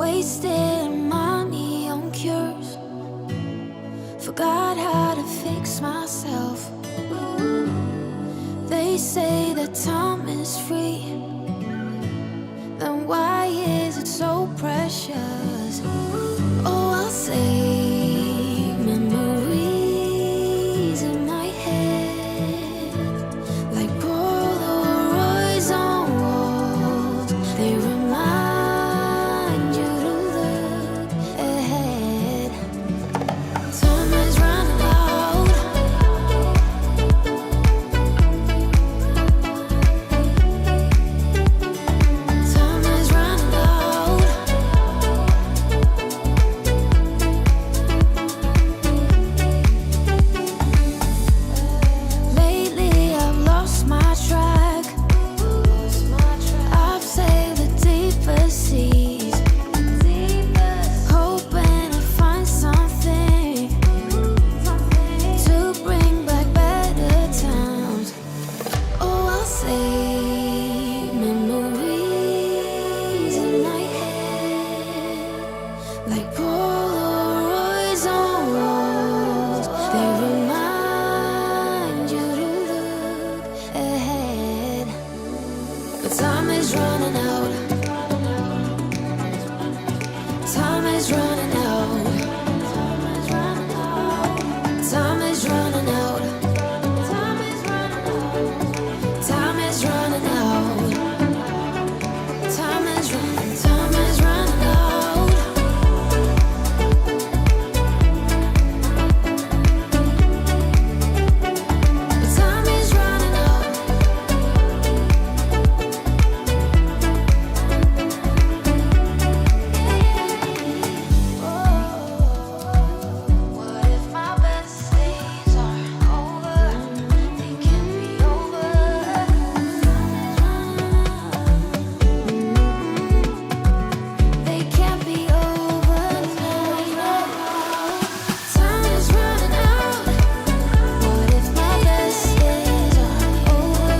Wasting money on cures. Forgot how to fix myself. They say that time is free. Then why is it so precious? Oh, I'll say memories in my head, like Polaroids on walls. They remind you to look ahead. Time is running out. Time is running out. Lately I've lost my track. I've sailed the deepest seas, hoping to find something to bring back better times. Oh, I'll say memories in my head, like Polaroids on walls. They remind you to look ahead. But time is running out. Time is running out. Time is running out. Time is running out. Time is running out. Time is running. Time is running out. Time is running out. What if my best days are over? They can't be over. They can't be over now. Time is running out. What if my best days are over?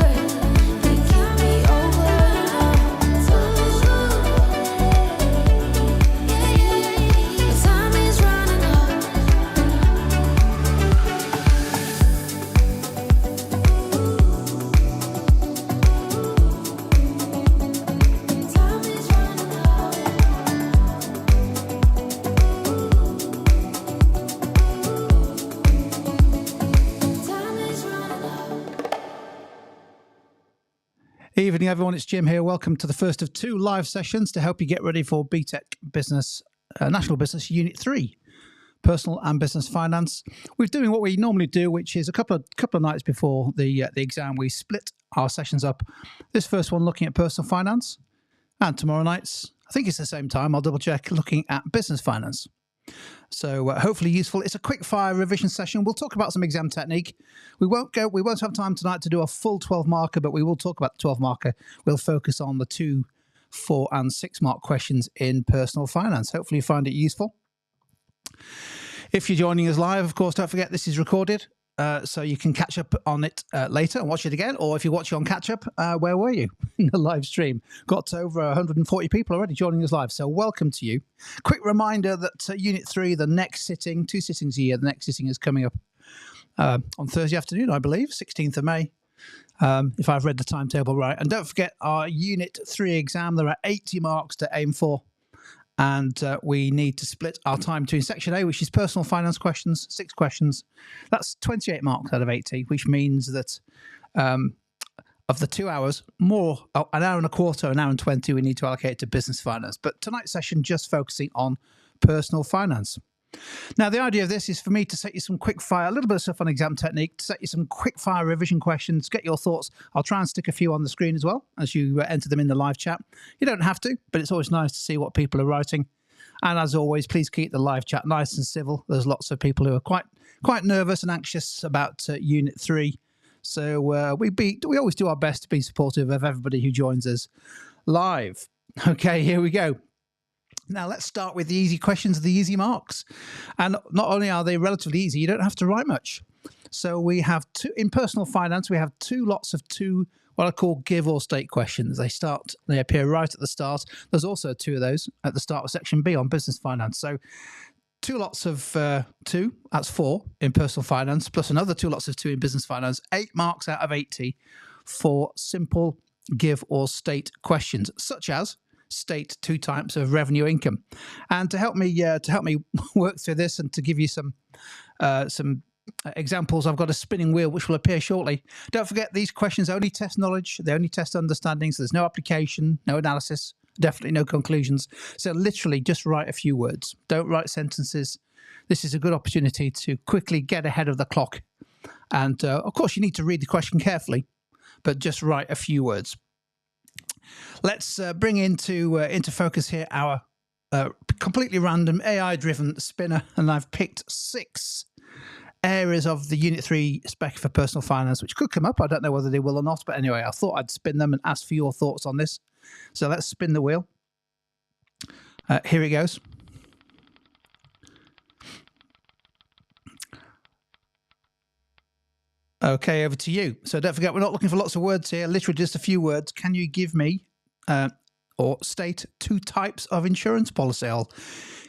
They can't be over now. Time is running out. Time is running out. Time is running out. Evening, everyone. It's Jim here. Welcome to the first of two live sessions to help you get ready for BTEC Business, National Business Unit 3, Personal and Business Finance. We're doing what we normally do, which is a couple of nights before the exam, we split our sessions up. This first one looking at personal finance, and tomorrow night's, I think it's the same time, I'll double check, looking at business finance. So hopefully useful. It's a quick fire revision session. We'll talk about some exam technique. We won't have time tonight to do a full 12 marker, but we will talk about the 12 marker. We'll focus on the 2, 4 and 6 mark questions in personal finance. Hopefully you find it useful. If you're joining us live, of course, don't forget this is recorded. So you can catch up on it later and watch it again. Or if you're watching on catch up, where were you in the live stream? Got to over 140 people already joining us live. So welcome to you. Quick reminder that Unit 3, the next sitting, 2 sittings a year, the next sitting is coming up on Thursday afternoon, I believe, 16th of May, if I've read the timetable right. And don't forget our Unit 3 exam. There are 80 marks to aim for. And we need to split our time between Section A, which is personal finance questions, 6 questions. That's 28 marks out of 80, which means that of the 2 hours, more, an hour and a quarter, an hour and 20, we need to allocate to business finance. But tonight's session just focusing on personal finance. Now, the idea of this is for me to set you some quick fire, a little bit of stuff on exam technique, to set you some quick fire revision questions, get your thoughts. I'll try and stick a few on the screen as well as you enter them in the live chat. You don't have to, but it's always nice to see what people are writing. And as always, please keep the live chat nice and civil. There's lots of people who are quite nervous and anxious about Unit 3. So we always do our best to be supportive of everybody who joins us live. Okay, here we go. Now, let's start with the easy questions, the easy marks. And not only are they relatively easy, you don't have to write much. So we have in personal finance, we have 2 lots of 2 what I call give or state questions. They appear right at the start. There's also 2 of those at the start of section B on business finance. So 2 lots of 2, that's 4 in personal finance, plus another 2 lots of 2 in business finance, 8 marks out of 80 for simple give or state questions, such as state 2 types of revenue income. And to help me work through this and to give you some examples, I've got a spinning wheel which will appear shortly. Don't forget, these questions only test knowledge, they only test understanding, so there's no application, no analysis, definitely no conclusions. So literally just write a few words. Don't write sentences. This is a good opportunity to quickly get ahead of the clock. And of course, you need to read the question carefully, but just write a few words. Let's bring into focus here our completely random AI-driven spinner, and I've picked 6 areas of the Unit 3 spec for personal finance, which could come up. I don't know whether they will or not, but anyway, I thought I'd spin them and ask for your thoughts on this. So let's spin the wheel. Here it goes. Okay, over to you. So don't forget, we're not looking for lots of words here, literally just a few words. Can you give me or state 2 types of insurance policy? I'll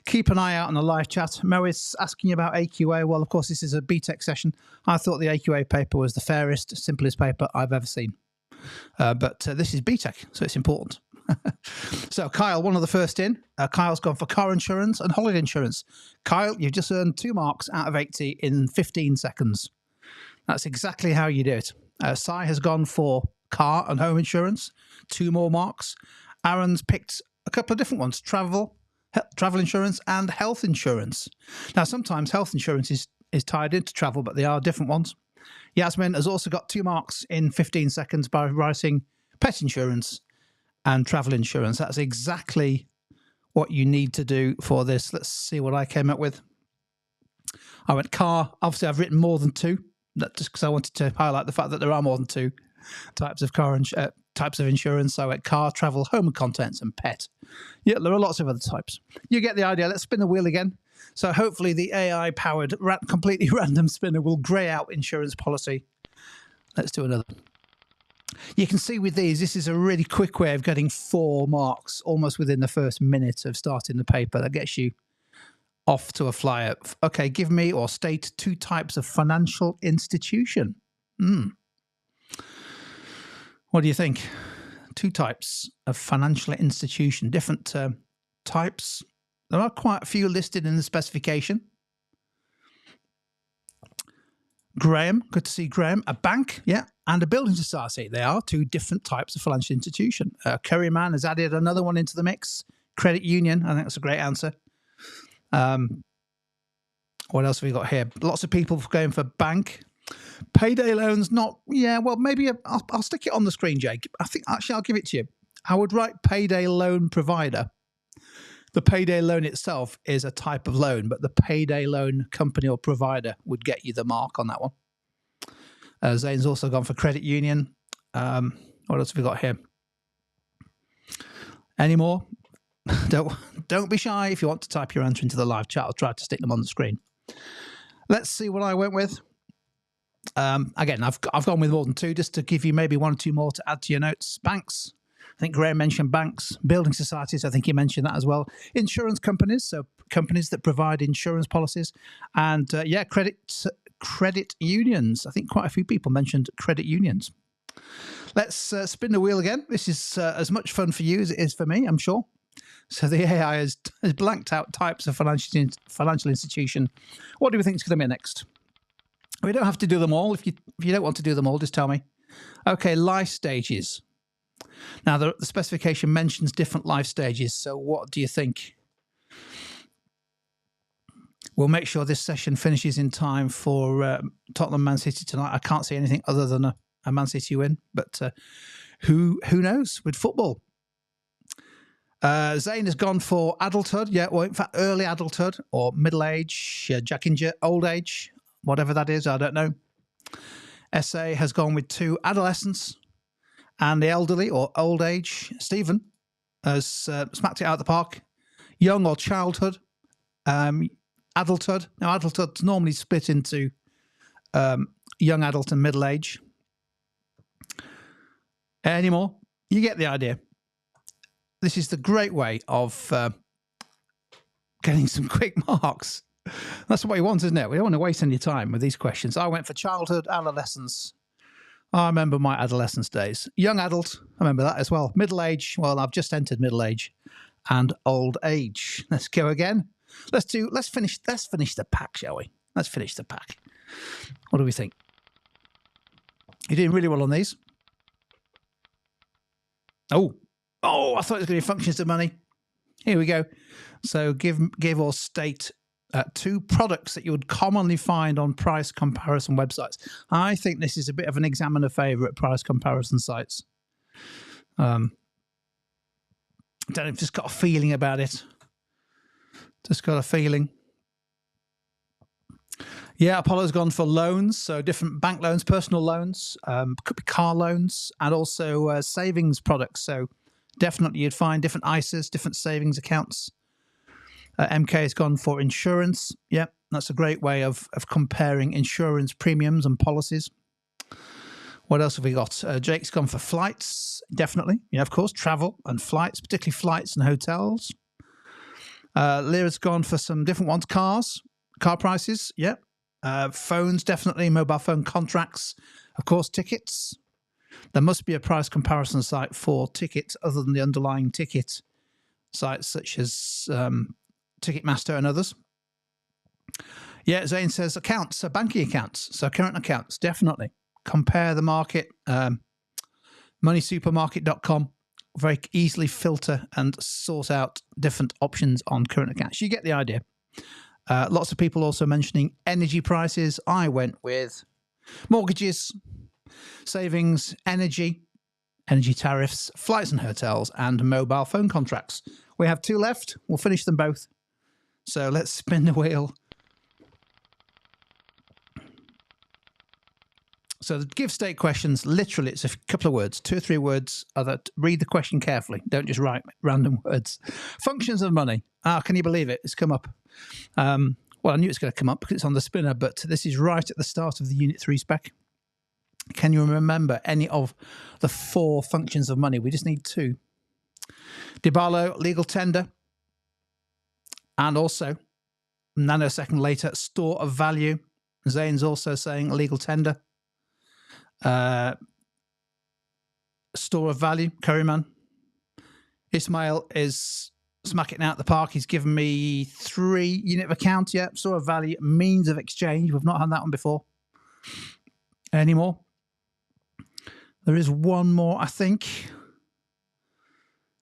keep an eye out on the live chat. Mo is asking about AQA. Well, of course, this is a BTEC session. I thought the AQA paper was the fairest, simplest paper I've ever seen. But this is BTEC, so it's important. So Kyle, one of the first in. Kyle's gone for car insurance and holiday insurance. Kyle, you've just earned 2 marks out of 80 in 15 seconds. That's exactly how you do it. Sai has gone for car and home insurance, 2 more marks. Aaron's picked a couple of different ones, travel insurance and health insurance. Now, sometimes health insurance is tied into travel, but they are different ones. Yasmin has also got 2 marks in 15 seconds by writing pet insurance and travel insurance. That's exactly what you need to do for this. Let's see what I came up with. I went car. Obviously, I've written more than 2. That's just because I wanted to highlight the fact that there are more than 2 types of types of insurance. So I went car, travel, home and contents, and pet. Yeah, there are lots of other types. You get the idea. Let's spin the wheel again. So hopefully the AI-powered, completely random spinner will grey out insurance policy. Let's do another. You can see with these, this is a really quick way of getting 4 marks almost within the first minute of starting the paper. That gets you off to a flyer. Okay, give me or state 2 types of financial institution. What do you think? 2 types of financial institution, different types. There are quite a few listed in the specification. Graham, good to see Graham. A bank, yeah, and a building society. They are 2 different types of financial institution. Curryman has added another one into the mix. Credit union, I think that's a great answer. What else have we got here? Lots of people going for bank. Payday loans, not, yeah, well, maybe I'll stick it on the screen, Jake. I think actually I'll give it to you. I would write payday loan provider. The payday loan itself is a type of loan, but the payday loan company or provider would get you the mark on that one. Zane's also gone for credit union. What else have we got here? Any more? Don't be shy. If you want to type your answer into the live chat, I'll try to stick them on the screen. Let's see what I went with. Again, I've gone with more than 2 just to give you maybe 1 or 2 more to add to your notes. Banks. I think Graham mentioned banks. Building societies, I think he mentioned that as well. Insurance companies, so companies that provide insurance policies. And yeah, credit unions. I think quite a few people mentioned credit unions. Let's spin the wheel again. This is as much fun for you as it is for me, I'm sure. So the AI has blanked out types of financial institution. What do we think is going to be next? We don't have to do them all. If you don't want to do them all, just tell me. Okay, life stages. Now, the specification mentions different life stages. So what do you think? We'll make sure this session finishes in time for Tottenham Man City tonight. I can't see anything other than a Man City win, but who knows with football? Zane has gone for adulthood. Yeah, well, in fact, early adulthood or middle age, Jack Injure, old age, whatever that is, I don't know. SA has gone with 2, adolescence and the elderly or old age. Stephen has smacked it out of the park. Young or childhood, adulthood. Now, adulthood's normally split into young adult and middle age. Any more? You get the idea. This is the great way of getting some quick marks. That's what we want, isn't it? We don't want to waste any time with these questions. I went for childhood, adolescence. I remember my adolescence days. Young adult, I remember that as well. Middle age, well, I've just entered middle age. And old age. Let's go again. Let's finish the pack, shall we? Let's finish the pack. What do we think? You're doing really well on these. Oh, I thought it was going to be functions of money. Here we go. So give or state 2 products that you would commonly find on price comparison websites. I think this is a bit of an examiner favourite, price comparison sites. Don't know, just got a feeling about it. Just got a feeling. Yeah, Apollo's gone for loans, so different bank loans, personal loans, could be car loans, and also savings products. So definitely you'd find different ISAs, different savings accounts. MK has gone for insurance. Yeah, that's a great way of comparing insurance premiums and policies. What else have we got? Jake's gone for flights, definitely. Yeah, of course, travel and flights, particularly flights and hotels. Lyra's gone for some different ones. Car prices, yeah. Phones, definitely. Mobile phone contracts. Of course, tickets. There must be a price comparison site for tickets other than the underlying ticket sites such as Ticketmaster and others. Yeah, Zane says accounts, so banking accounts, so current accounts, definitely. Compare the market, moneysupermarket.com, very easily filter and sort out different options on current accounts. You get the idea. Lots of people also mentioning energy prices. I went with mortgages, savings, energy tariffs, flights and hotels, and mobile phone contracts. We have 2 left. We'll finish them both. So let's spin the wheel. So the give state questions, literally, it's a couple of words, 2 or 3 words. Read the question carefully. Don't just write random words. Functions of money. Can you believe it? It's come up. Well, I knew it's going to come up because it's on the spinner, but this is right at the start of the Unit 3 spec. Can you remember any of the 4 functions of money? We just need 2. Dibalo, legal tender. And also, a nanosecond later, store of value. Zane's also saying legal tender. Store of value, Curryman. Ismail is smacking out the park. He's given me 3 unit of account. Yeah, store of value, means of exchange. We've not had that one before. Any more? There is one more, I think.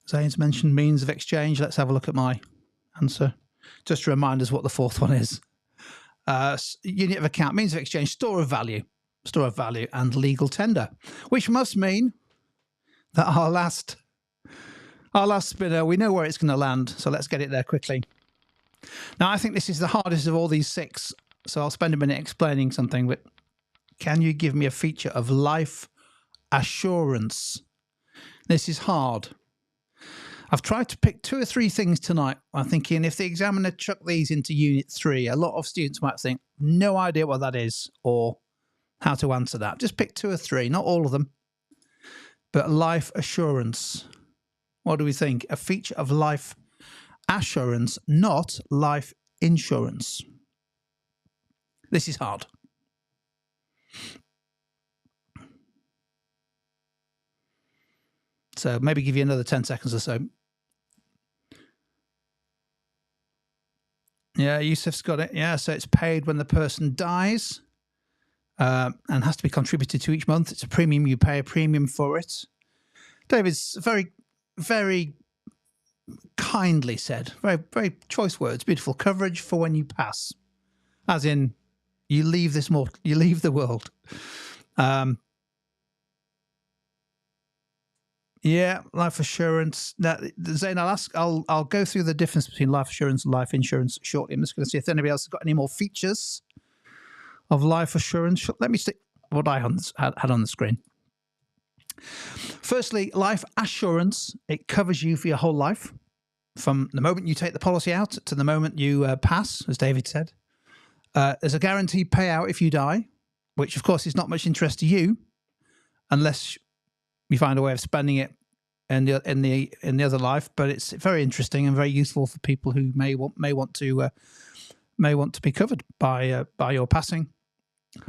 Zane's mentioned means of exchange. Let's have a look at my answer. Just to remind us what the 4th one is. Unit of account, means of exchange, store of value, and legal tender, which must mean that our last spinner, we know where it's going to land, so let's get it there quickly. Now, I think this is the hardest of all these 6, so I'll spend a minute explaining something, but can you give me a feature of life assurance? This is hard. I've tried to pick 2 or 3 things tonight. I'm thinking if the examiner chucked these into Unit 3, a lot of students might think, no idea what that is or how to answer that. Just pick 2 or 3, not all of them. But life assurance. What do we think? A feature of life assurance, not life insurance. This is hard. So maybe give you another 10 seconds or so. Yeah, Yusuf's got it. Yeah, so it's paid when the person dies and has to be contributed to each month. It's a premium. You pay a premium for it. David's very, very kindly said, very, very choice words, beautiful coverage for when you pass. As in, you leave the world. Yeah, life assurance. Now, Zane, I'll go through the difference between life assurance and life insurance shortly. I'm just going to see if anybody else has got any more features of life assurance. Let me stick what I had on the screen. Firstly, life assurance. It covers you for your whole life, from the moment you take the policy out to the moment you pass, as David said. There's a guaranteed payout if you die, which of course is not much interest to you, unless you find a way of spending it in the other life. But it's very interesting and very useful for people who may want to be covered by your passing.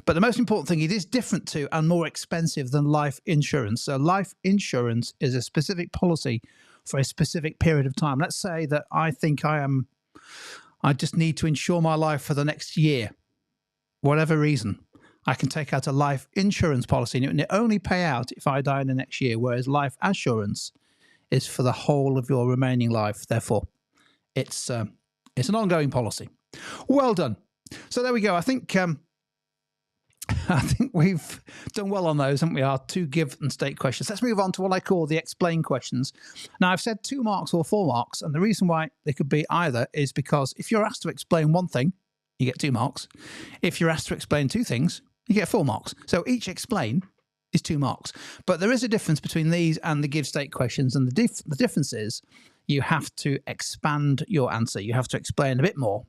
But the most important thing, it is different to and more expensive than life insurance. So life insurance is a specific policy for a specific period of time. Let's say that I think I just need to insure my life for the next year, whatever reason. I can take out a life insurance policy and it only pay out if I die in the next year, whereas life assurance is for the whole of your remaining life. Therefore, it's an ongoing policy. Well done. So there we go. I think we've done well on those, haven't we? Our 2 give and state questions. Let's move on to what I call the explain questions. Now, I've said 2 marks or 4 marks, and the reason why they could be either is because if you're asked to explain one thing, you get 2 marks. If you're asked to explain 2 things, you get 4 marks. So each explain is 2 marks. But there is a difference between these and the give state questions, and the difference is you have to expand your answer. You have to explain a bit more.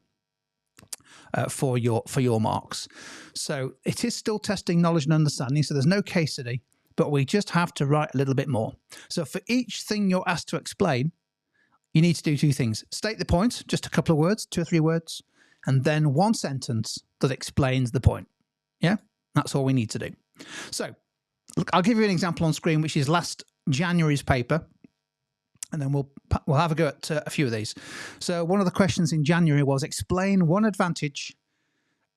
For your marks. So it is still testing knowledge and understanding, so there's no case study, but we just have to write a little bit more. So for each thing you're asked to explain, you need to do 2 things. State the point, just a couple of words, 2 or 3 words, and then 1 sentence that explains the point. Yeah, that's all we need to do. So look, I'll give you an example on screen, which is last January's paper. And then we'll have a go at a few of these. So one of the questions in January was explain one advantage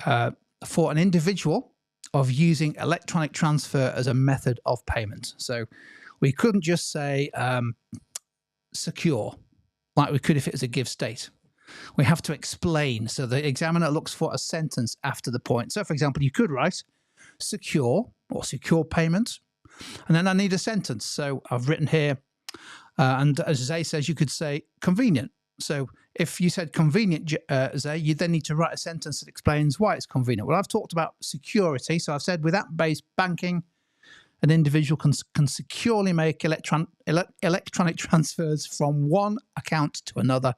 for an individual of using electronic transfer as a method of payment. So we couldn't just say secure like we could if it was a give state. We have to explain. So the examiner looks for a sentence after the point. So for example, you could write secure or secure payment. And then I need a sentence. So I've written here, and as Zay says, you could say convenient. So if you said convenient, Zay, you then need to write a sentence that explains why it's convenient. Well, I've talked about security. So I've said with app-based banking, an individual can securely make electronic transfers from one account to another.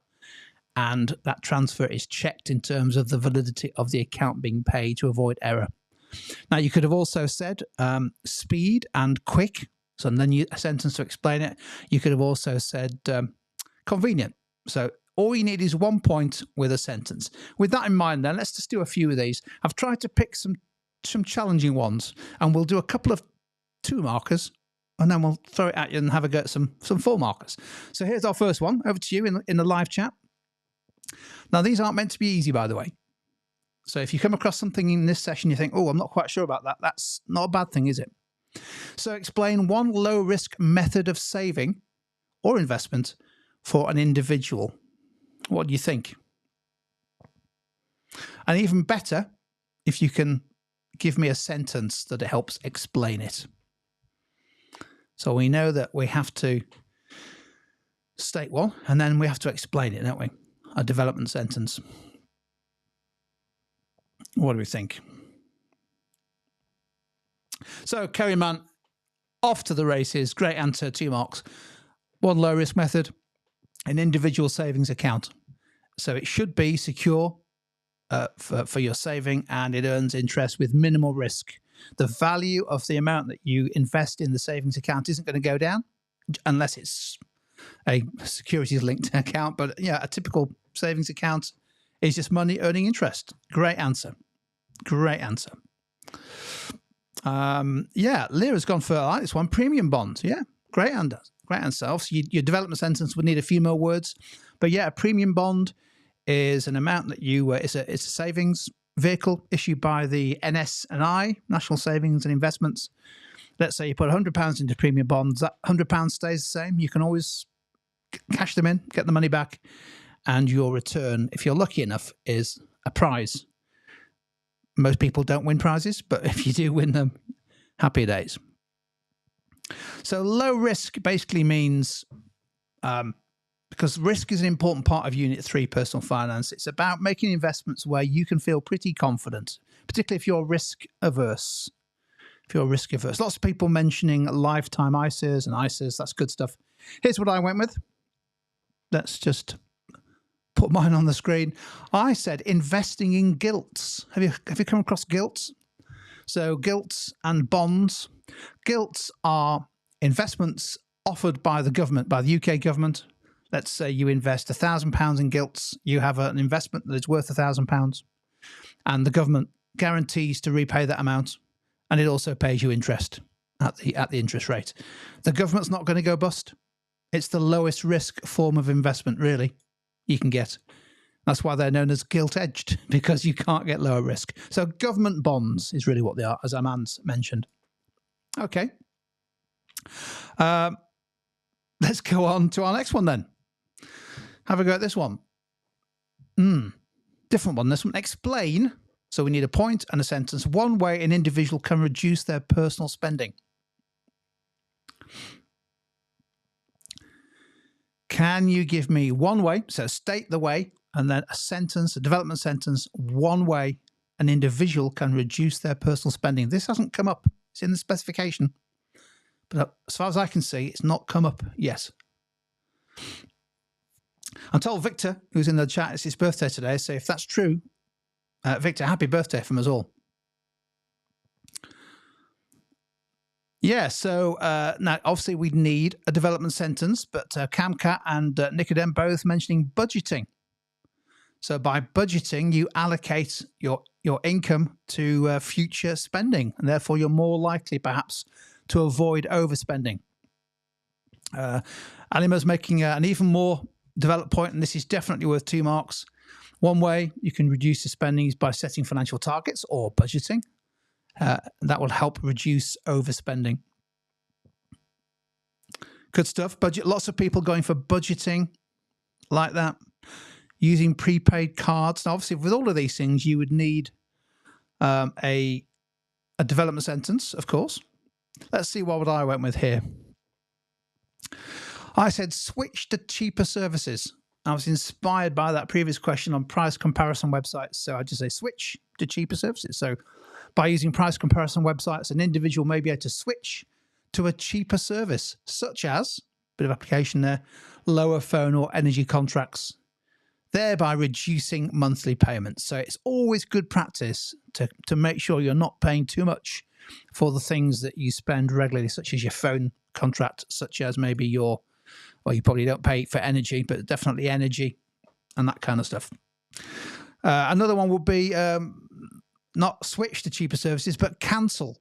And that transfer is checked in terms of the validity of the account being paid to avoid error. Now, you could have also said speed and quick. So then a sentence to explain it. You could have also said convenient. So all you need is 1 point with a sentence. With that in mind, then, let's just do a few of these. I've tried to pick some challenging ones, and we'll do a couple of 2 markers, and then we'll throw it at you and have a go at some 4 markers. So here's our first one. Over to you in the live chat. Now, these aren't meant to be easy, by the way. So if you come across something in this session, you think, oh, I'm not quite sure about that. That's not a bad thing, is it? So explain one low-risk method of saving or investment for an individual. What do you think? And even better, if you can give me a sentence that helps explain it. So we know that we have to state one, and then we have to explain it, don't we? A development sentence. What do we think? So, Kerry Man, off to the races. Great answer, 2 marks. One low risk method, an individual savings account. So it should be secure for your saving, and it earns interest with minimal risk. The value of the amount that you invest in the savings account isn't going to go down unless it's a securities linked account. But yeah, a typical savings account is just money earning interest. Great answer. Great answer. Yeah, Lyra's gone for, I like this one, premium bonds. Yeah, great answer. Great answer. Obviously, your development sentence would need a few more words. But yeah, a premium bond is an amount that you, it's a savings vehicle issued by the NS&I, National Savings and Investments. Let's say you put £100 into premium bonds, that £100 stays the same. You can always cash them in, get the money back, and your return, if you're lucky enough, is a prize. Most people don't win prizes, but if you do win them, happy days. So low risk basically means, because risk is an important part of Unit 3 personal finance, it's about making investments where you can feel pretty confident, particularly if you're risk averse. Lots of people mentioning lifetime ISAs and ISAs. That's good stuff. Here's what I went with. Let's just put mine on the screen. I said investing in gilts. Have you come across gilts? So gilts and bonds. Gilts are investments offered by the government, by the UK government. Let's say you invest £1,000 in gilts. You have an investment that is worth £1,000, and the government guarantees to repay that amount, and it also pays you interest at the interest rate. The government's not going to go bust. It's the lowest risk form of investment, really, you can get. That's why they're known as gilt-edged, because you can't get lower risk. So government bonds is really what they are, as Aman's mentioned. Okay. Let's go on to our next one then. Have a go at this one. Different one. This one. Explain. So we need a point and a sentence. One way an individual can reduce their personal spending. Can you give me one way? So state the way, and then a sentence, a development sentence, one way an individual can reduce their personal spending. This hasn't come up. It's in the specification. But as far as I can see, it's not come up yet. I'm told Victor, who's in the chat, it's his birthday today. So if that's true, Victor, happy birthday from us all. Yeah, so now obviously we need a development sentence, but Kamka and Nicodem both mentioning budgeting. So by budgeting, you allocate your income to future spending, and therefore you're more likely perhaps to avoid overspending. Alima's making an even more developed point, and this is definitely worth 2 marks. One way you can reduce the spending is by setting financial targets or budgeting. That will help reduce overspending. Good stuff. Budget. Lots of people going for budgeting like that, using prepaid cards. Now, obviously, with all of these things, you would need a development sentence, of course. Let's see what I went with here. I said switch to cheaper services. I was inspired by that previous question on price comparison websites. So I just say switch to cheaper services. So by using price comparison websites, an individual may be able to switch to a cheaper service, such as, bit of application there, lower phone or energy contracts, thereby reducing monthly payments. So it's always good practice to make sure you're not paying too much for the things that you spend regularly, such as your phone contract, such as maybe you probably don't pay for energy, but definitely energy and that kind of stuff. Another one would be not switch to cheaper services, but cancel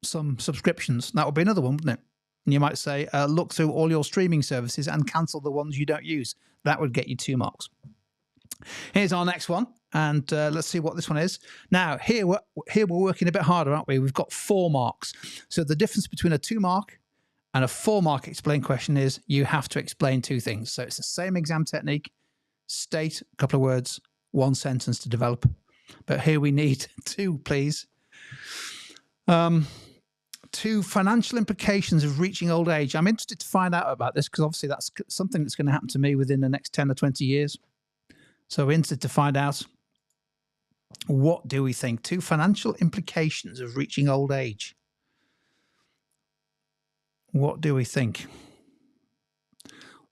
some subscriptions. That would be another one, wouldn't it? And you might say, look through all your streaming services and cancel the ones you don't use. That would get you 2 marks. Here's our next one, and let's see what this one is. Now, here we're working a bit harder, aren't we? We've got 4 marks. So the difference between a 2 mark and a 4 mark explain question is you have to explain 2 things. So it's the same exam technique, state a couple of words, 1 sentence to develop. But here we need 2, please. 2 financial implications of reaching old age. I'm interested to find out about this because obviously that's something that's going to happen to me within the next 10 or 20 years. So we're interested to find out, what do we think? 2 financial implications of reaching old age. What do we think?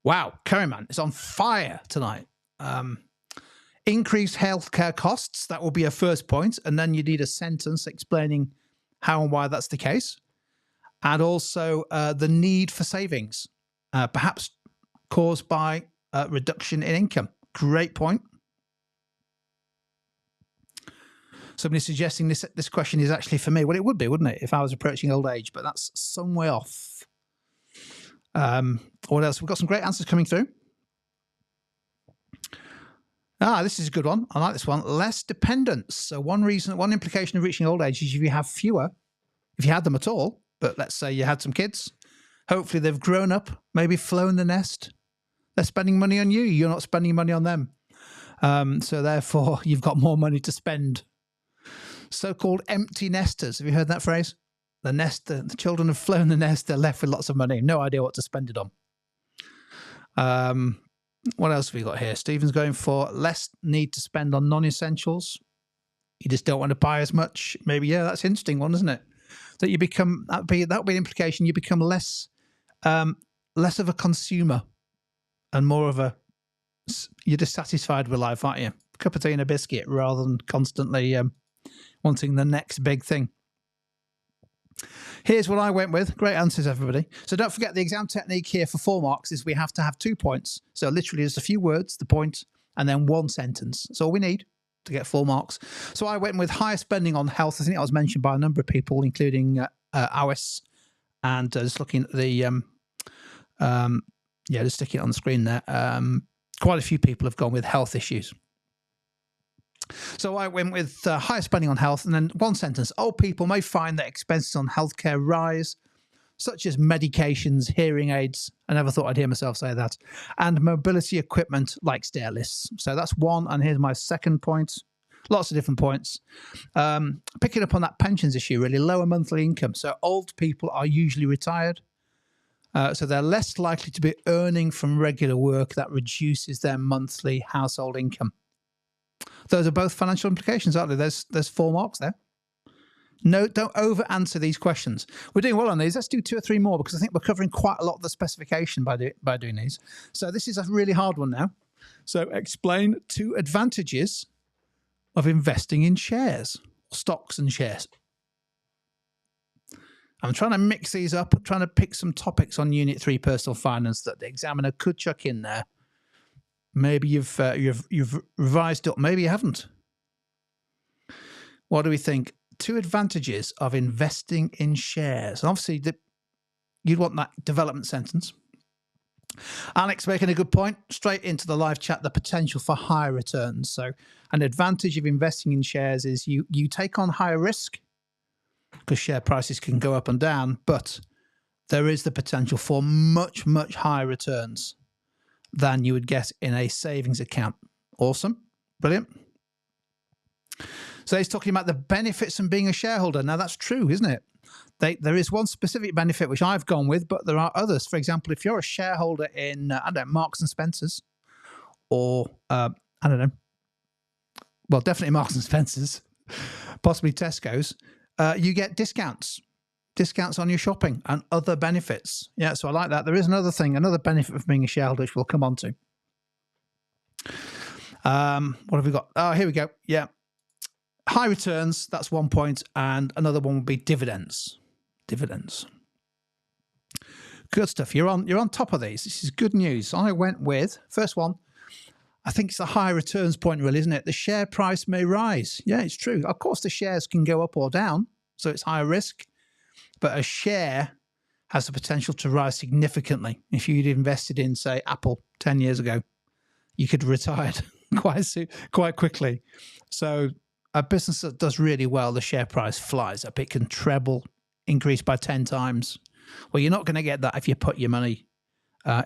Wow, Curryman is on fire tonight. Increased healthcare costs, that will be a first point, and then you need a sentence explaining how and why that's the case. And also the need for savings, perhaps caused by a reduction in income. Great point. Somebody suggesting this question is actually for me. Well, it would be, wouldn't it, if I was approaching old age, but that's some way off. What else? We've got some great answers coming through. This is a good one. I like this one. Less dependence. So one implication of reaching old age is if you have fewer, if you had them at all, but let's say you had some kids, hopefully they've grown up, maybe flown the nest. They're spending money on you. You're not spending money on them. So therefore, you've got more money to spend. So-called empty nesters. Have you heard that phrase? The children have flown the nest. They're left with lots of money. No idea what to spend it on. What else have we got here? Stephen's going for less need to spend on non-essentials. You just don't want to buy as much. Maybe, yeah, that's an interesting one, isn't it? That you become, that would be an implication. You become less of a consumer and more of you're dissatisfied with life, aren't you? A cup of tea and a biscuit rather than constantly wanting the next big thing. Here's what I went with. Great answers, everybody. So don't forget the exam technique here for 4 marks is we have to have 2 points. So literally just a few words, the point, and then 1 sentence. That's all we need to get 4 marks. So I went with higher spending on health. I think that was mentioned by a number of people, including Awis, and just looking at the, just sticking it on the screen there. Quite a few people have gone with health issues. So I went with higher spending on health, and then 1 sentence. Old people may find that expenses on healthcare rise, such as medications, hearing aids. I never thought I'd hear myself say that. And mobility equipment like stair lifts. So that's 1. And here's my second point. Lots of different points. Picking up on that pensions issue, really lower monthly income. So old people are usually retired. So they're less likely to be earning from regular work that reduces their monthly household income. Those are both financial implications, aren't they? There's 4 marks there. No, don't over answer these questions. We're doing well on these. Let's do 2 or 3 more because I think we're covering quite a lot of the specification by doing these. So this is a really hard one now. So explain 2 advantages of investing in shares, stocks and shares. I'm trying to mix these up, trying to pick some topics on Unit 3 Personal Finance that the examiner could chuck in there. Maybe you've revised up, maybe you haven't. What do we think? 2 advantages of investing in shares. And obviously, you'd want that development sentence. Alex making a good point. Straight into the live chat, the potential for higher returns. So an advantage of investing in shares is you take on higher risk because share prices can go up and down, but there is the potential for much, much higher returns than you would get in a savings account. Awesome. Brilliant. So he's talking about the benefits from being a shareholder. Now, that's true, isn't it? There is one specific benefit which I've gone with, but there are others. For example, if you're a shareholder in, Marks and Spencer's or, well, definitely Marks and Spencer's, possibly Tesco's, you get discounts on your shopping and other benefits. Yeah, so I like that. There is another benefit of being a shareholder, which we'll come on to. What have we got? Oh, here we go. Yeah. High returns, that's 1 point. And another one would be dividends. Dividends. Good stuff. You're on top of these. This is good news. I went with, first one, I think it's a high returns point, really, isn't it? The share price may rise. Yeah, it's true. Of course, the shares can go up or down, so it's higher risk. But a share has the potential to rise significantly. If you'd invested in, say, Apple 10 years ago, you could have retired quite quickly. So a business that does really well, the share price flies up. It can treble, increase by 10 times. Well, you're not going to get that if you put your money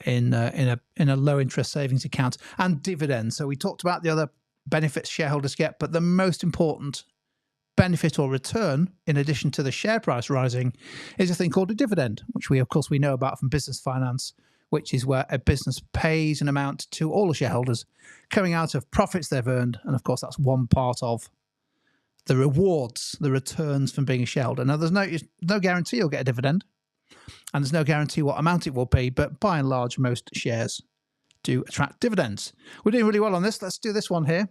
in a low interest savings account. And dividends. So we talked about the other benefits shareholders get, but the most important benefit or return, in addition to the share price rising, is a thing called a dividend, which we know about from business finance, which is where a business pays an amount to all the shareholders coming out of profits they've earned. And of course, that's one part of the rewards, the returns from being a shareholder. Now, there's no guarantee you'll get a dividend, and there's no guarantee what amount it will be, but by and large, most shares do attract dividends. We're doing really well on this. Let's do this one here.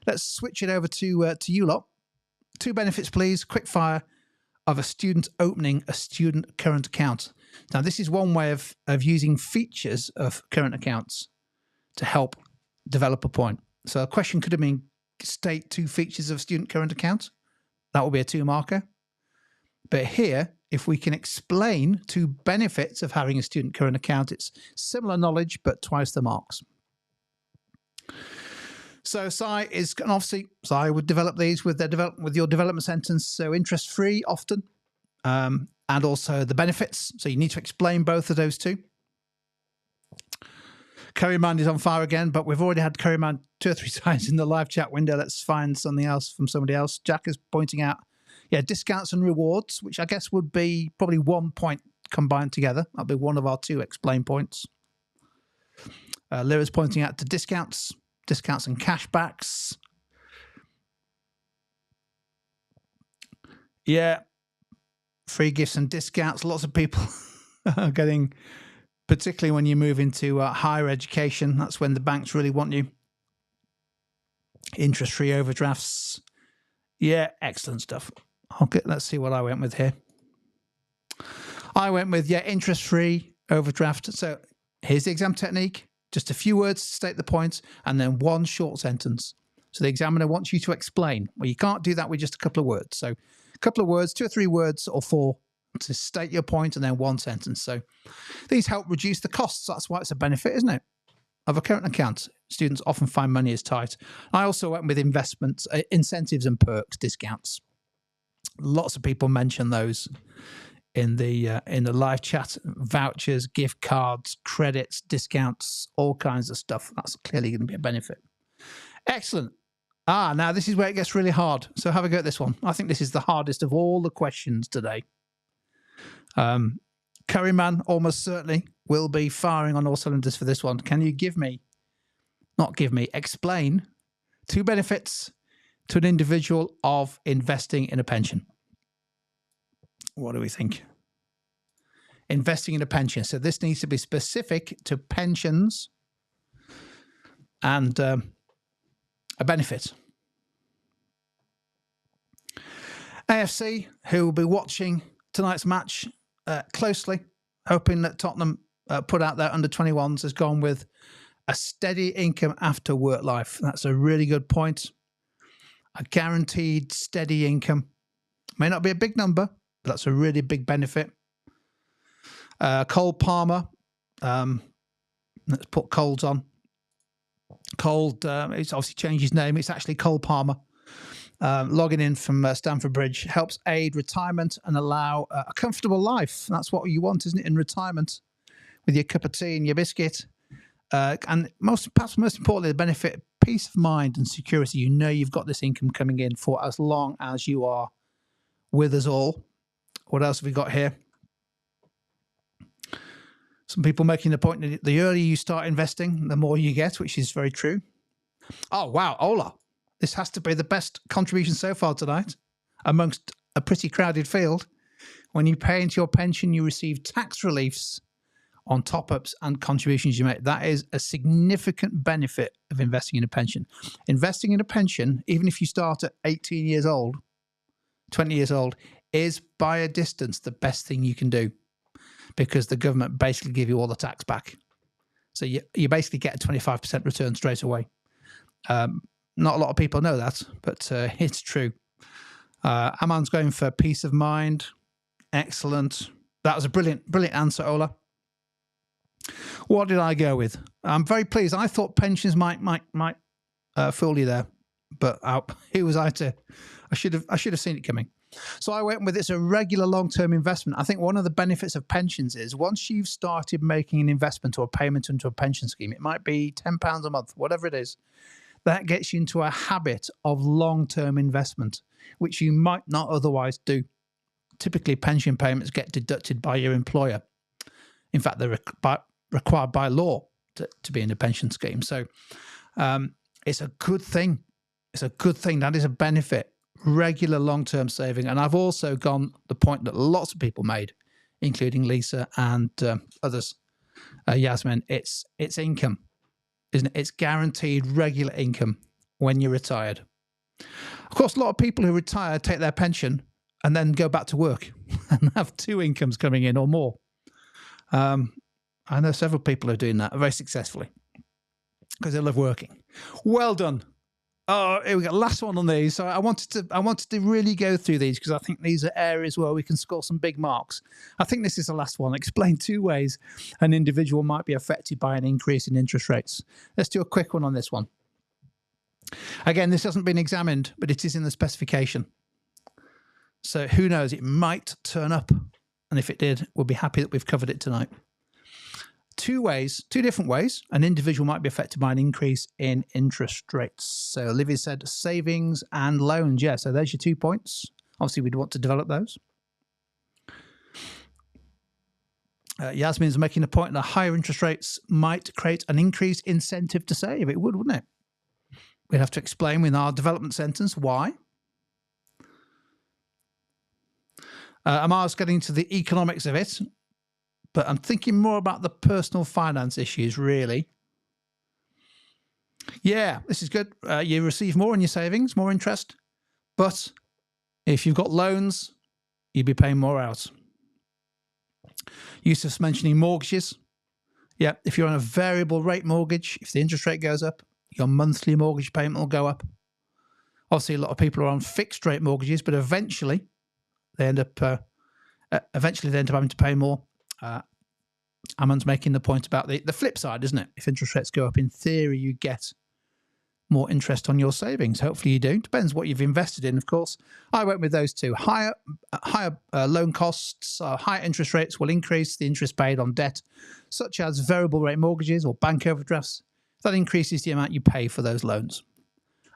Let's switch it over to you lot. 2 benefits, please. Quick fire of a student opening a student current account. Now, this is one way of using features of current accounts to help develop a point. So a question could have been, state 2 features of student current account. That will be a 2 marker. But here, if we can explain 2 benefits of having a student current account, it's similar knowledge, but twice the marks. So Si would develop these with your development sentence. So interest-free often, and also the benefits. So you need to explain both of those 2. Curryman is on fire again, but we've already had Curryman 2 or 3 times in the live chat window. Let's find something else from somebody else. Jack is pointing out, discounts and rewards, which I guess would be probably 1 point combined together. That'll be one of our 2 explain points. Lyra's pointing out to discounts and cashbacks. Yeah, free gifts and discounts. Lots of people are getting, particularly when you move into higher education. That's when the banks really want you. Interest-free overdrafts. Yeah, excellent stuff. Okay, let's see what I went with here. I went with, interest-free overdraft. So here's the exam technique. Just a few words to state the points and then one short sentence. So the examiner wants you to explain. Well, you can't do that with just a couple of words. So a couple of words, 2 or 3 words or 4 to state your point and then one sentence. So these help reduce the costs. That's why it's a benefit, isn't it, of a current account. Students often find money is tight. I also went with investments, incentives and perks, discounts. Lots of people mention those in the live chat. Vouchers, gift cards, credits, discounts, all kinds of stuff. That's clearly going to be a benefit. Excellent. Now this is where it gets really hard. So have a go at this one. I think this is the hardest of all the questions today. Curryman almost certainly will be firing on all cylinders for this one. Can you explain 2 benefits to an individual of investing in a pension? What do we think? Investing in a pension. So this needs to be specific to pensions and a benefit. AFC, who will be watching tonight's match closely, hoping that Tottenham put out their under-21s, has gone with a steady income after work life. That's a really good point. A guaranteed steady income. May not be a big number, but that's a really big benefit. Cole Palmer, let's put Coles on. Cole, it's obviously changed his name. It's actually Cole Palmer. Logging in from Stamford Bridge helps aid retirement and allow a comfortable life. That's what you want, isn't it, in retirement, with your cup of tea and your biscuit. And perhaps most importantly, the benefit, peace of mind and security. You know you've got this income coming in for as long as you are with us all. What else have we got here? Some people making the point that the earlier you start investing, the more you get, which is very true. Oh, wow, Ola. This has to be the best contribution so far tonight amongst a pretty crowded field. When you pay into your pension, you receive tax reliefs on top-ups and contributions you make. That is a significant benefit of investing in a pension. Investing in a pension, even if you start at 18 years old, 20 years old, is by a distance the best thing you can do, because the government basically give you all the tax back. So you basically get a 25% return straight away. Not a lot of people know that, but it's true. Aman's going for peace of mind. Excellent. That was a brilliant answer, Ola. What did I go with? I'm very pleased. I thought pensions might fool you there, but who was I to? I should have seen it coming. So I went with it's a regular long-term investment. I think one of the benefits of pensions is once you've started making an investment or a payment into a pension scheme, it might be £10 a month, whatever it is, that gets you into a habit of long-term investment, which you might not otherwise do. Typically, pension payments get deducted by your employer. In fact, they're required by law to be in a pension scheme. So it's a good thing. It's a good thing. That is a benefit. Regular long-term saving. And I've also gone the point that lots of people made, including Lisa and others, Yasmin, it's income, isn't it? It's guaranteed regular income when you're retired. Of course, a lot of people who retire take their pension and then go back to work and have 2 incomes coming in or more. I know several people who are doing that very successfully because they love working. Well done. Oh, here we go. Last one on these. So I wanted to really go through these because I think these are areas where we can score some big marks. I think this is the last one. Explain 2 ways an individual might be affected by an increase in interest rates. Let's do a quick one on this one. Again, this hasn't been examined, but it is in the specification. So who knows? It might turn up. And if it did, we'll be happy that we've covered it tonight. 2 different ways an individual might be affected by an increase in interest rates. So Olivia said savings and loans. Yeah, so there's your 2 points. Obviously, we'd want to develop those. Yasmin's making a point that higher interest rates might create an increased incentive to save. It would, wouldn't it? We'd have to explain in our development sentence why. Amar's getting to the economics of it. But I'm thinking more about the personal finance issues, really. Yeah, this is good. You receive more in your savings, more interest. But if you've got loans, you'd be paying more out. Yusuf's mentioning mortgages. Yeah, if you're on a variable rate mortgage, if the interest rate goes up, your monthly mortgage payment will go up. Obviously, a lot of people are on fixed rate mortgages, but eventually they end up having to pay more. Amon's making the point about the flip side, isn't it? If interest rates go up, in theory, you get more interest on your savings. Hopefully you do. Depends what you've invested in, of course. I went with those two. Higher loan costs, higher interest rates will increase the interest paid on debt, such as variable rate mortgages or bank overdrafts. That increases the amount you pay for those loans.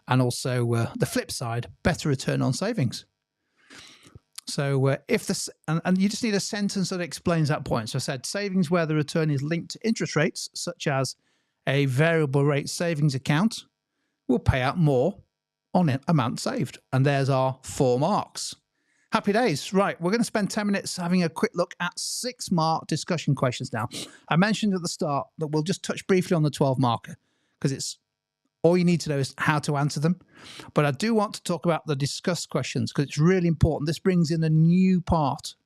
And also the flip side, better return on savings. So if this, and you just need a sentence that explains that point. So I said savings where the return is linked to interest rates, such as a variable rate savings account, will pay out more on the amount saved. And there's our 4 marks. Happy days. Right, we're going to spend 10 minutes having a quick look at 6-mark discussion questions now. I mentioned at the start that we'll just touch briefly on the 12-marker because it's all you need to know is how to answer them. But I do want to talk about the discuss questions because it's really important. This brings in a new part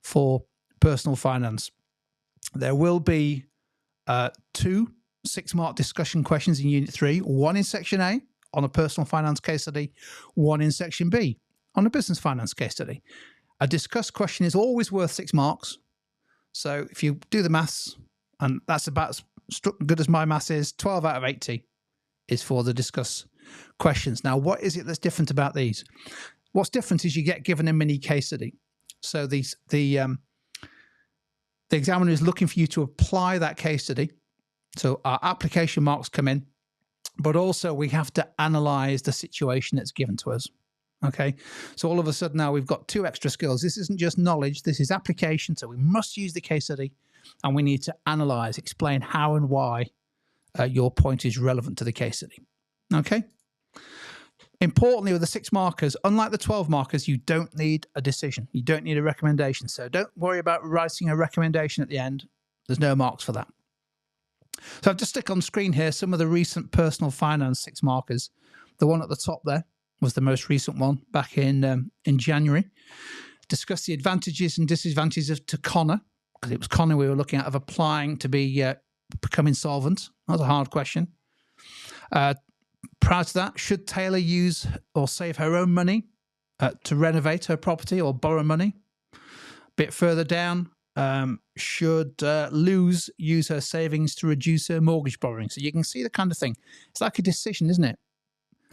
for personal finance. There will be 2 6-mark discussion questions in Unit 3, one in Section A on a personal finance case study, one in Section B on a business finance case study. A discuss question is always worth 6 marks. So if you do the maths, and that's about as good as my maths is, 12 out of 80 is for the discuss questions. Now, what is it that's different about these? What's different is you get given a mini case study. So the examiner is looking for you to apply that case study. So our application marks come in, but also we have to analyze the situation that's given to us. Okay, so all of a sudden now we've got 2 extra skills. This isn't just knowledge, this is application. So we must use the case study and we need to analyze, explain how and why your point is relevant to the case study. Okay. Importantly, with the 6 markers, unlike the 12 markers, you don't need a decision. You don't need a recommendation. So don't worry about writing a recommendation at the end. There's no marks for that. So I've just stick on screen here some of the recent personal finance 6 markers. The one at the top there was the most recent one back in January. Discuss the advantages and disadvantages to Connor, because it was Connor we were looking at, of applying to become insolvent. That was a hard question. Prior to that, should Taylor use or save her own money to renovate her property or borrow money? A bit further down, should Luz use her savings to reduce her mortgage borrowing? So you can see the kind of thing. It's like a decision, isn't it?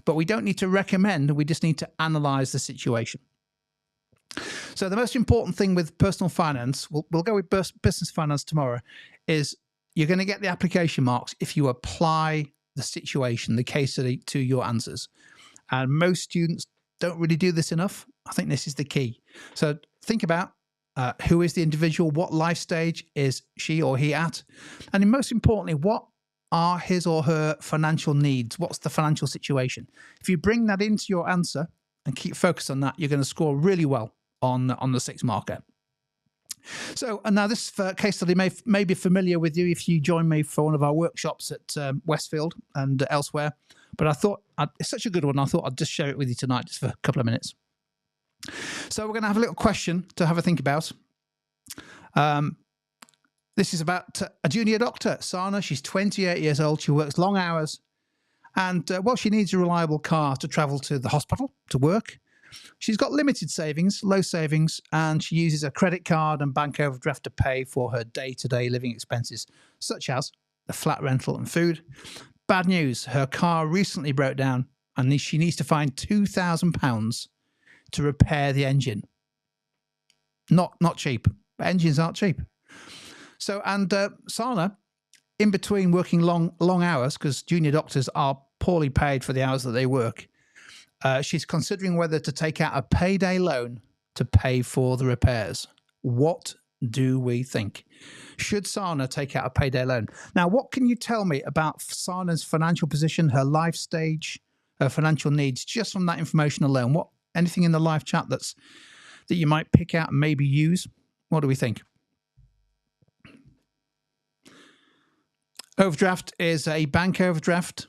But we don't need to recommend, we just need to analyze the situation. So the most important thing with personal finance, we'll go with business finance tomorrow, is you're going to get the application marks if you apply the situation, the case study, to your answers. And most students don't really do this enough. I think this is the key. So think about who is the individual, what life stage is she or he at, and then most importantly, what are his or her financial needs? What's the financial situation? If you bring that into your answer and keep focused on that, you're going to score really well on the 6 marker. So, and now this case study may be familiar with you if you join me for one of our workshops at Westfield and elsewhere. But I thought it's such a good one, I thought I'd just share it with you tonight just for a couple of minutes. So we're going to have a little question to have a think about. This is about a junior doctor, Sana. She's 28 years old. She works long hours. And well, she needs a reliable car to travel to the hospital, to work. She's got limited savings, low savings, and she uses a credit card and bank overdraft to pay for her day-to-day living expenses, such as the flat rental and food. Bad news, her car recently broke down and she needs to find £2,000 to repair the engine. Not cheap, but engines aren't cheap. So, and Sana, in between working long hours, because junior doctors are poorly paid for the hours that they work, she's considering whether to take out a payday loan to pay for the repairs. What do we think? Should Sana take out a payday loan? Now, what can you tell me about Sana's financial position, her life stage, her financial needs, just from that information alone? Anything in the live chat that you might pick out and maybe use? What do we think? Overdraft is a bank overdraft.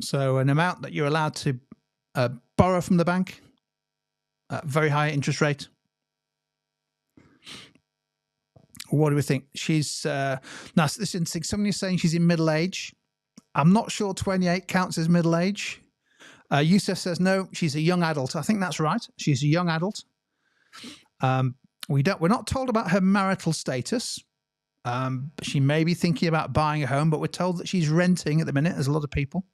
So an amount that you're allowed to borrow from the bank at very high interest rate. What do we think? She's now. This is interesting. Somebody's saying she's in middle age. I'm not sure 28 counts as middle age. Yusuf says no. She's a young adult. I think that's right. She's a young adult. We're not told about her marital status. She may be thinking about buying a home, but we're told that she's renting at the minute. There's a lot of people.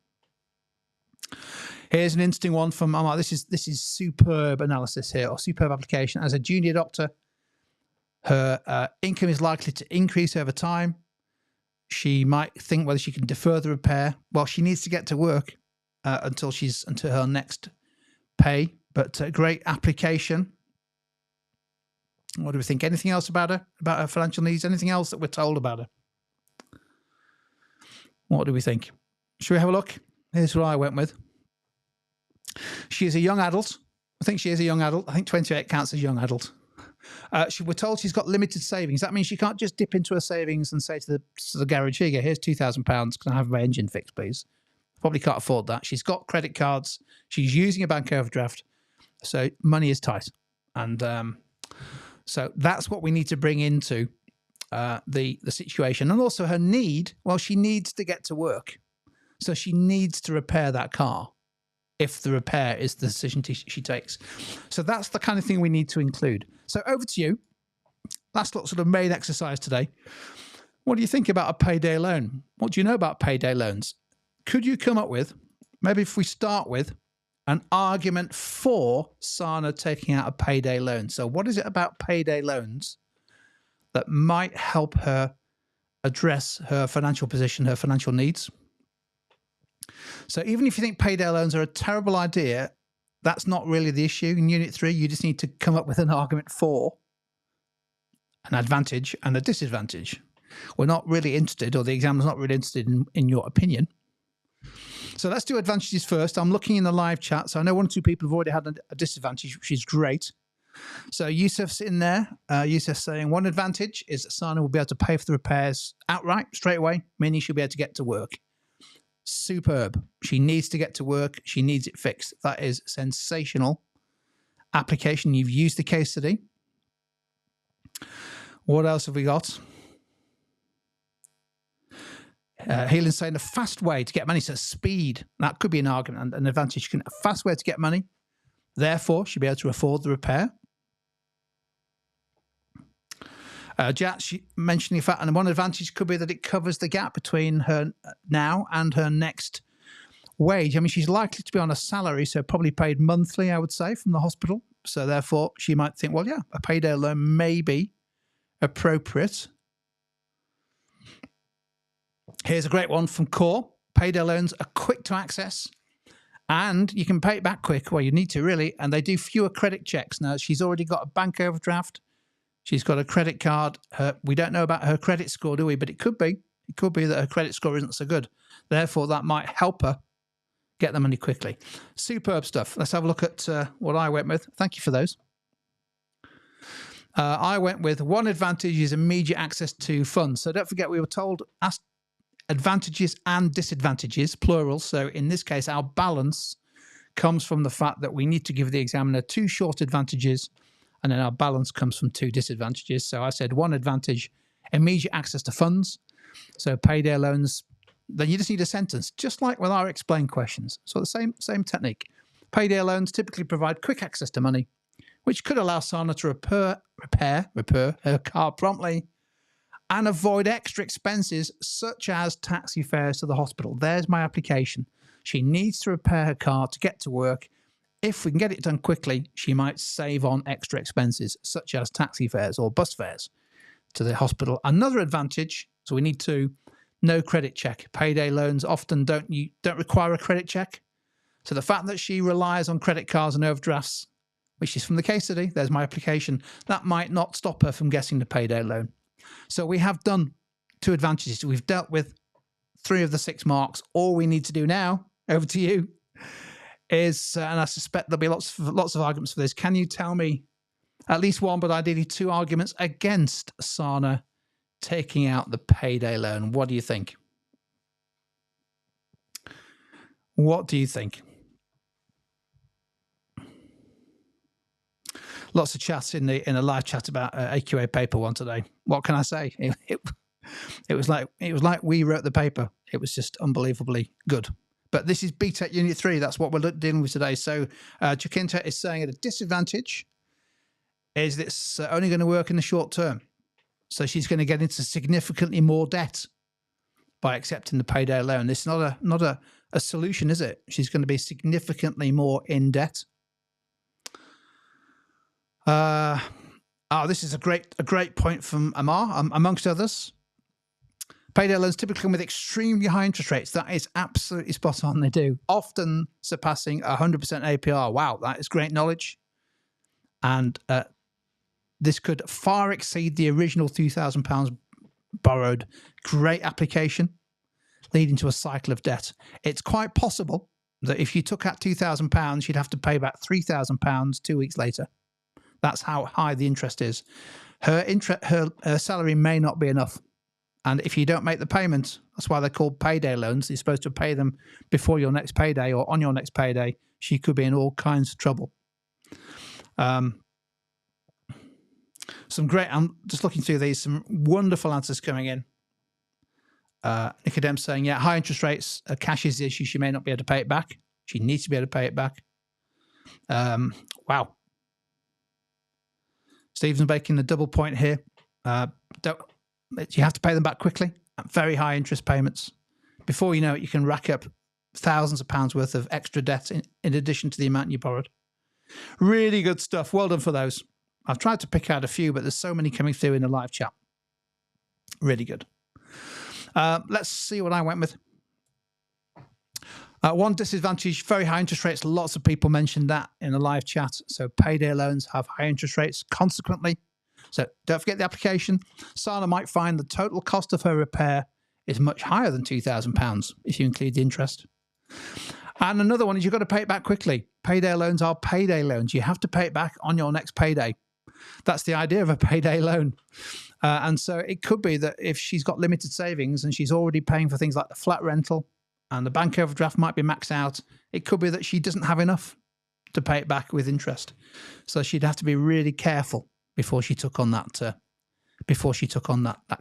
Here's an interesting one from Omar. This is superb analysis here, or superb application. As a junior doctor, her income is likely to increase over time. She might think whether she can defer the repair. Well, she needs to get to work until her next pay. But great application. What do we think? Anything else about her financial needs? Anything else that we're told about her? What do we think? Should we have a look? Here's what I went with. She is a young adult. I think she is a young adult. I think 28 counts as young adult. We're told she's got limited savings. That means she can't just dip into her savings and say to the garage, here you go, here's £2,000. Can I have my engine fixed, please? Probably can't afford that. She's got credit cards. She's using a bank overdraft. So money is tight. And so that's what we need to bring into the situation. And also her need, well, she needs to get to work. So she needs to repair that car if the repair is the decision she takes. So that's the kind of thing we need to include. So over to you. Last sort of main exercise today. What do you think about a payday loan? What do you know about payday loans? Could you come up with, maybe if we start with, an argument for Sana taking out a payday loan? So what is it about payday loans that might help her address her financial position, her financial needs? So even if you think payday loans are a terrible idea, that's not really the issue. In Unit 3, you just need to come up with an argument for an advantage and a disadvantage. We're not really interested, or the examiner's not really interested in your opinion. So let's do advantages first. I'm looking in the live chat, so I know one or two people have already had a disadvantage, which is great. So Yusuf's in there. Yusuf's saying one advantage is that Sana will be able to pay for the repairs outright, straight away, meaning she'll be able to get to work. Superb. She needs to get to work. She needs it fixed. That is sensational application. You've used the case study. What else have we got? Healy's saying a fast way to get money. So speed. That could be an argument, an advantage. A fast way to get money. Therefore, she'll be able to afford the repair. Jat mentioning the fact, and one advantage could be that it covers the gap between her now and her next wage. I mean, she's likely to be on a salary, so probably paid monthly, I would say, from the hospital. So therefore, she might think, well, yeah, a payday loan may be appropriate. Here's a great one from Core. Payday loans are quick to access, and you can pay it back quick. Well, you need to, really, and they do fewer credit checks. Now, she's already got a bank overdraft. She's got a credit card. We don't know about her credit score, do we? But it could be. It could be that her credit score isn't so good. Therefore, that might help her get the money quickly. Superb stuff. Let's have a look at what I went with. Thank you for those. I went with one advantage is immediate access to funds. So don't forget, we were told advantages and disadvantages, plural. So in this case, our balance comes from the fact that we need to give the examiner two short advantages, and then our balance comes from two disadvantages. So I said one advantage, immediate access to funds. So payday loans, then you just need a sentence, just like with our explain questions. So the same technique. Payday loans typically provide quick access to money, which could allow Sana to repair her car promptly and avoid extra expenses such as taxi fares to the hospital. There's my application. She needs to repair her car to get to work. If we can get it done quickly, she might save on extra expenses, such as taxi fares or bus fares to the hospital. Another advantage, so we need to no credit check. Payday loans often don't require a credit check. So the fact that she relies on credit cards and overdrafts, which is from the case study, there's my application, that might not stop her from getting the payday loan. So we have done two advantages. We've dealt with 3 of the 6 marks. All we need to do now, over to you, is, and I suspect there'll be lots of arguments for this. Can you tell me at least one, but ideally 2 arguments against Sana taking out the payday loan? What do you think? What do you think? Lots of chats in a live chat about AQA paper one today. What can I say? It was like we wrote the paper. It was just unbelievably good. But this is BTEC Unit 3. That's what we're dealing with today. So Jacinta is saying at a disadvantage is that it's only going to work in the short term. So she's going to get into significantly more debt by accepting the payday loan. This is not a solution, is it? She's going to be significantly more in debt. This is a great point from Amar, amongst others. Payday loans typically come with extremely high interest rates. That is absolutely spot on. They do, often surpassing 100% APR. Wow, that is great knowledge. And this could far exceed the original £2,000 borrowed. Great application, leading to a cycle of debt. It's quite possible that if you took out £2,000, you'd have to pay back £3,000 2 weeks later. That's how high the interest is. Her salary may not be enough. And if you don't make the payments, that's why they're called payday loans. You're supposed to pay them before your next payday or on your next payday. She could be in all kinds of trouble. I'm just looking through these, some wonderful answers coming in. Nicodem saying, yeah, high interest rates, cash is the issue. She may not be able to pay it back. She needs to be able to pay it back. Wow. Stephen's making the double point here. You have to pay them back quickly at very high interest payments. Before you know it, you can rack up thousands of pounds worth of extra debt in addition to the amount you borrowed. Really good stuff. Well done for those. I've tried to pick out a few, but there's so many coming through in the live chat. Really good. Let's see what I went with. One disadvantage, very high interest rates. Lots of people mentioned that in the live chat. So payday loans have high interest rates consequently. So don't forget the application. Sana might find the total cost of her repair is much higher than £2,000 if you include the interest. And another one is you've got to pay it back quickly. Payday loans are payday loans. You have to pay it back on your next payday. That's the idea of a payday loan. And so it could be that if she's got limited savings and she's already paying for things like the flat rental and the bank overdraft might be maxed out, it could be that she doesn't have enough to pay it back with interest. So she'd have to be really careful before she took on that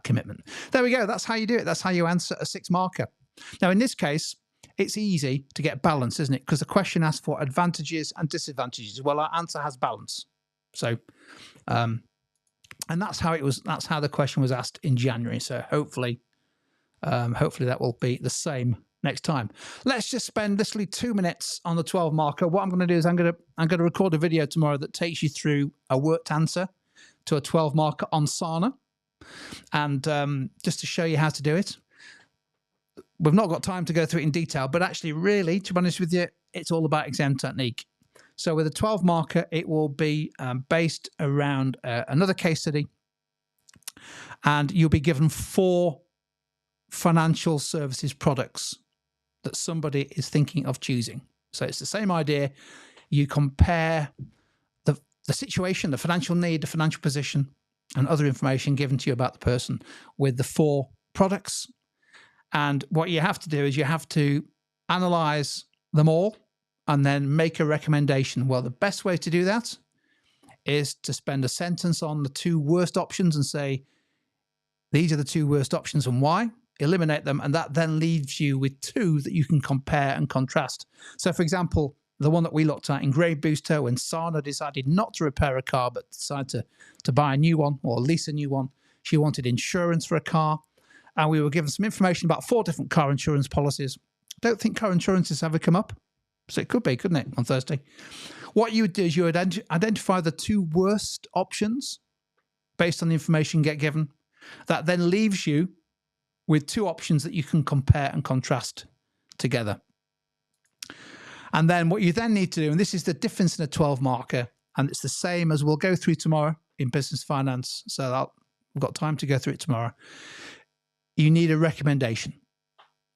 commitment. There we go. That's how you do it. That's how you answer a 6 marker. Now, in this case, it's easy to get balance, isn't it? Because the question asks for advantages and disadvantages. Well, our answer has balance. So, and that's how it was. That's how the question was asked in January. So hopefully that will be the same next time. Let's just spend literally 2 minutes on the 12 marker. What I'm going to do is I'm going to record a video tomorrow that takes you through a worked answer to a 12 marker on Sana, and just to show you how to do it. We've not got time to go through it in detail, but actually, really, to be honest with you, it's all about exam technique. So with a 12 marker, it will be based around another case study, and you'll be given 4 financial services products that somebody is thinking of choosing. So it's the same idea. You compare the situation, the financial need, the financial position, and other information given to you about the person with the 4 products. And what you have to do is you have to analyze them all and then make a recommendation. Well, the best way to do that is to spend a sentence on the 2 worst options and say, these are the 2 worst options and why. Eliminate them, and that then leaves you with 2 that you can compare and contrast. So, for example, the one that we looked at in Grey Booster, when Sana decided not to repair a car but decided to buy a new one or lease a new one, she wanted insurance for a car, and we were given some information about 4 different car insurance policies. Don't think car insurance has ever come up, so it could be, couldn't it, on Thursday? What you would do is you would identify the 2 worst options based on the information you get given. That then leaves you with 2 options that you can compare and contrast together. And then what you then need to do, and this is the difference in a 12 marker, and it's the same as we'll go through tomorrow in business finance. So we've got time to go through it tomorrow. You need a recommendation.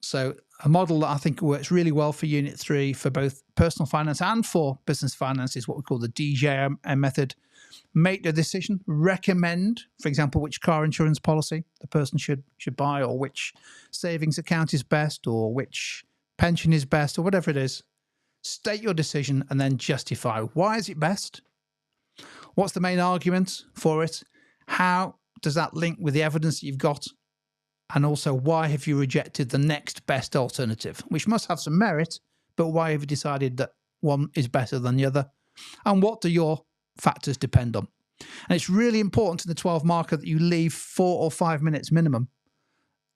So a model that I think works really well for Unit 3 for both personal finance and for business finance is what we call the DJM method. Make the decision, recommend, for example, which car insurance policy the person should buy, or which savings account is best, or which pension is best, or whatever it is. State your decision and then justify why is it best, What's the main argument for it? How does that link with the evidence that you've got? And also, why have you rejected the next best alternative, which must have some merit, but why have you decided that one is better than the other? And what do your factors depend on? And it's really important in the 12 marker that you leave 4 or 5 minutes minimum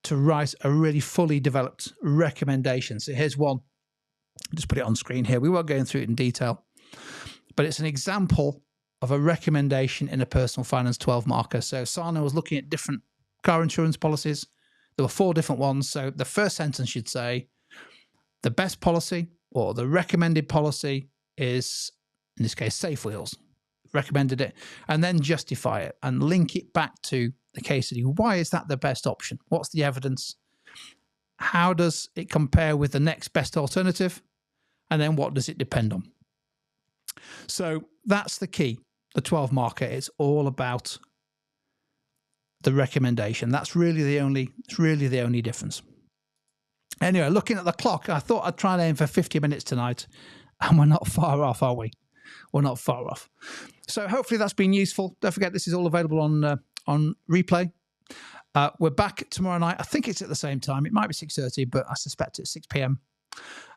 to write a really fully developed recommendation. So here's one. I'll just put it on screen here. We won't go through it in detail, but it's an example of a recommendation in a personal finance 12 marker. So Sana was looking at different car insurance policies. There were 4 different ones. So the first sentence should say, the best policy or the recommended policy is, in this case, Safe Wheels. Recommended it, and then justify it and link it back to the case study. Why is that the best option? What's the evidence? How does it compare with the next best alternative? And then what does it depend on? So that's the key. The 12 marker, it's all about the recommendation. That's really the only difference. Anyway, looking at the clock, I thought I'd try and aim for 50 minutes tonight, and we're not far off, are we? We're not far off. So hopefully that's been useful. Don't forget, this is all available on replay. We're back tomorrow night. I think it's at the same time. It might be 6:30, but I suspect it's 6 p.m.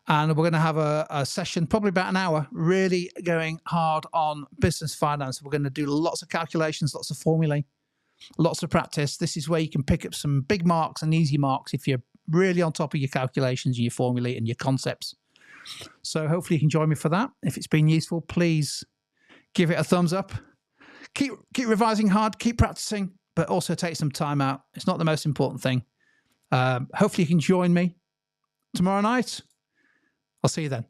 And we're going to have a session, probably about an hour, really going hard on business finance. We're going to do lots of calculations, lots of formulae, lots of practice. This is where you can pick up some big marks and easy marks if you're really on top of your calculations and your formulae and your concepts. So hopefully you can join me for that. If it's been useful, please give it a thumbs up. Keep revising hard, keep practicing, but also take some time out. It's not the most important thing. Hopefully you can join me tomorrow night. I'll see you then.